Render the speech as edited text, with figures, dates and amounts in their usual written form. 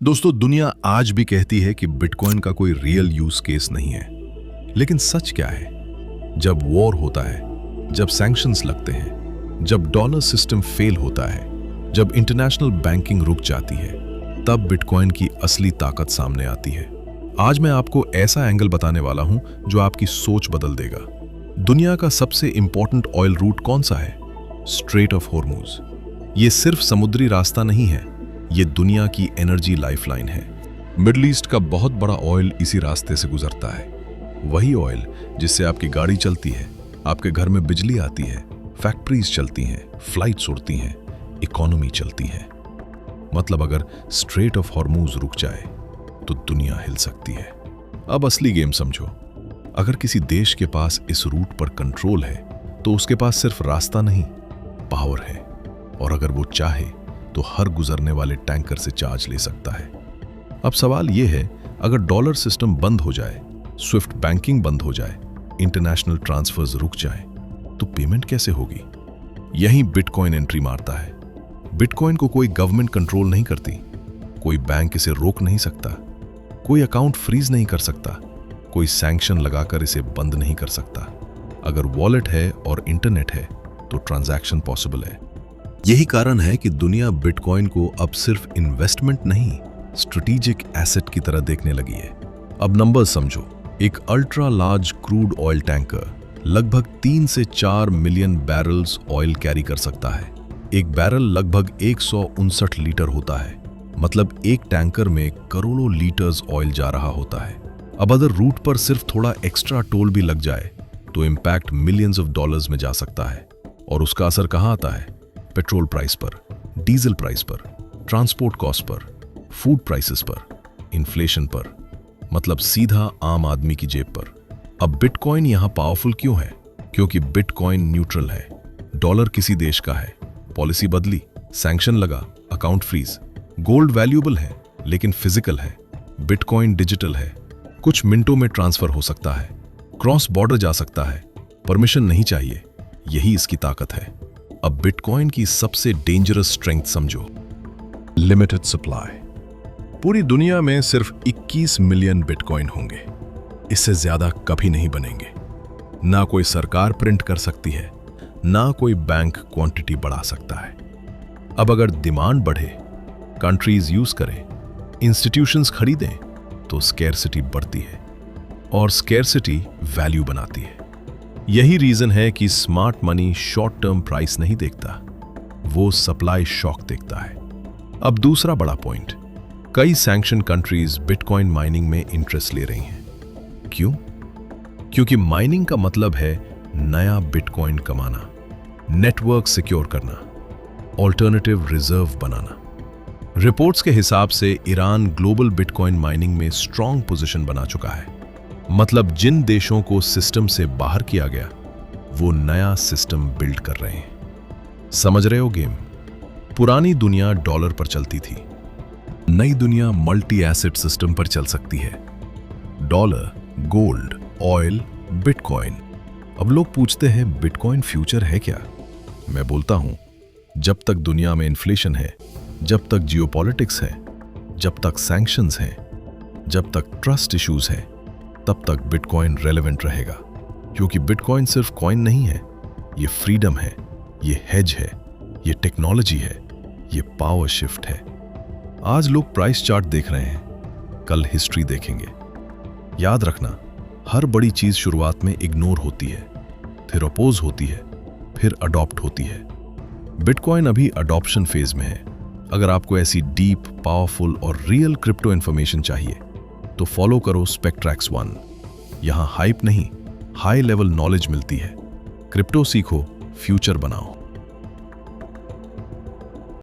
दोस्तों, दुनिया आज भी कहती है कि बिटकॉइन का कोई रियल यूज केस नहीं है, लेकिन सच क्या है? जब वॉर होता है, जब सैंक्शंस लगते हैं, जब डॉलर सिस्टम फेल होता है, जब इंटरनेशनल बैंकिंग रुक जाती है, तब बिटकॉइन की असली ताकत सामने आती है। आज मैं आपको ऐसा एंगल बताने वाला हूं जो आपकी सोच बदल देगा। दुनिया का सबसे इंपॉर्टेंट ऑयल रूट कौन सा है? Straight of Hormuz. ये सिर्फ समुद्री रास्ता नहीं है, ये दुनिया की एनर्जी लाइफलाइन है। मिडिल ईस्ट का बहुत बड़ा ऑयल इसी रास्ते से गुजरता है। वही ऑयल जिससे आपकी गाड़ी चलती है, आपके घर में बिजली आती है, फैक्ट्रीज चलती हैं, फ्लाइट्स उड़ती हैं, इकोनॉमी चलती है। मतलब अगर स्ट्रेट ऑफ हॉर्मूज रुक जाए तो दुनिया हिल सकती है। अब असली गेम समझो। अगर किसी देश के पास इस रूट पर कंट्रोल है तो उसके पास सिर्फ रास्ता नहीं, पावर है। और अगर वो चाहे तो हर गुजरने वाले टैंकर से चार्ज ले सकता है। अब सवाल यह है, अगर डॉलर सिस्टम बंद हो जाए, स्विफ्ट बैंकिंग बंद हो जाए, इंटरनेशनल ट्रांसफर्स रुक जाए, तो पेमेंट कैसे होगी? यहीं बिटकॉइन एंट्री मारता है। बिटकॉइन को कोई गवर्नमेंट कंट्रोल नहीं करती, कोई बैंक इसे रोक नहीं सकता, कोई अकाउंट फ्रीज नहीं कर सकता, कोई सैंक्शन लगाकर इसे बंद नहीं कर सकता। अगर वॉलेट है और इंटरनेट है तो ट्रांजैक्शन पॉसिबल है। यही कारण है कि दुनिया बिटकॉइन को अब सिर्फ इन्वेस्टमेंट नहीं, स्ट्रेटेजिक एसेट की तरह देखने लगी है। अब नंबर्स समझो। एक ultra large crude oil tanker लगभग 3 से 4 मिलियन बैरल्स ऑयल कैरी कर सकता है। एक बैरल लगभग 159 लीटर होता है, मतलब एक टैंकर में करोड़ों लीटर्स ऑयल जा रहा होता है। अब अगर रूट पर सिर्फ थोड़ा एक्स्ट्रा टोल भी लग जाए तो इम्पैक्ट मिलियंस ऑफ डॉलर्स में जा सकता है। और उसका असर कहाँ आता है? पेट्रोल प्राइस पर, डीजल प्राइस पर, transport cost per, food prices पर, इन्फ्लेशन पर, मतलब सीधा आम आदमी की जेब पर। अब बिटकॉइन यहां पावरफुल क्यों है? क्योंकि बिटकॉइन न्यूट्रल है। डॉलर किसी देश का है, पॉलिसी बदली, सैंक्शन लगा, अकाउंट फ्रीज। गोल्ड वैल्यूएबल है लेकिन फिजिकल है। बिटकॉइन डिजिटल है, कुछ मिनटों में ट्रांसफर हो सकता है, क्रॉस बॉर्डर जा सकता है, परमिशन नहीं चाहिए। यही इसकी ताकत है। अब बिटकॉइन की सबसे डेंजरस स्ट्रेंथ समझो, लिमिटेड सप्लाई। पूरी दुनिया में सिर्फ 21 मिलियन बिटकॉइन होंगे, इससे ज्यादा कभी नहीं बनेंगे। ना कोई सरकार प्रिंट कर सकती है, ना कोई बैंक क्वांटिटी बढ़ा सकता है। अब अगर डिमांड बढ़े, कंट्रीज यूज करें, इंस्टीट्यूशंस खरीदें, तो स्कैरसिटी बढ़ती है और स्कैरसिटी वैल्यू बनाती है। यही रीजन है कि smart money short term price नहीं देखता, वो सप्लाई शॉक देखता है। अब दूसरा बड़ा पॉइंट, कई सैंक्शन कंट्रीज बिटकॉइन माइनिंग में इंटरेस्ट ले रही हैं। क्यों? क्योंकि माइनिंग का मतलब है नया बिटकॉइन कमाना, नेटवर्क सिक्योर करना, ऑल्टरनेटिव रिजर्व बनाना। रिपोर्ट्स के हिसाब से ईरान ग्लोबल बिटकॉइन माइनिंग में स्ट्रॉन्ग पोजीशन बना चुका है। मतलब जिन देशों को सिस्टम से बाहर किया गया, वो नया सिस्टम बिल्ड कर रहे हैं। समझ रहे हो गेम? पुरानी दुनिया डॉलर पर चलती थी, नई दुनिया मल्टी एसेट सिस्टम पर चल सकती है। Dollar, gold, oil, bitcoin. अब लोग पूछते हैं बिटकॉइन फ्यूचर है क्या? मैं बोलता हूं, जब तक दुनिया में इन्फ्लेशन है, जब तक जियोपॉलिटिक्स है, जब तक सैंक्शंस हैं, जब तक ट्रस्ट इश्यूज हैं, तब तक बिटकॉइन रेलेवेंट रहेगा। क्योंकि बिटकॉइन सिर्फ कॉइन नहीं है, ये फ्रीडम है, ये हेज है, ये टेक्नोलॉजी है, ये पावर शिफ्ट है। आज लोग प्राइस चार्ट देख रहे हैं, कल हिस्ट्री देखेंगे। याद रखना, हर बड़ी चीज शुरुआत में इग्नोर होती है, फिर अपोज होती है, फिर अडॉप्ट होती है। बिटकॉइन अभी अडॉप्शन फेज में है। अगर आपको ऐसी डीप, पावरफुल और रियल क्रिप्टो इंफॉर्मेशन चाहिए तो फॉलो करो स्पेक्ट्रैक्स 1। यहां हाइप नहीं, हाई लेवल नॉलेज मिलती है। क्रिप्टो सीखो, फ्यूचर बनाओ।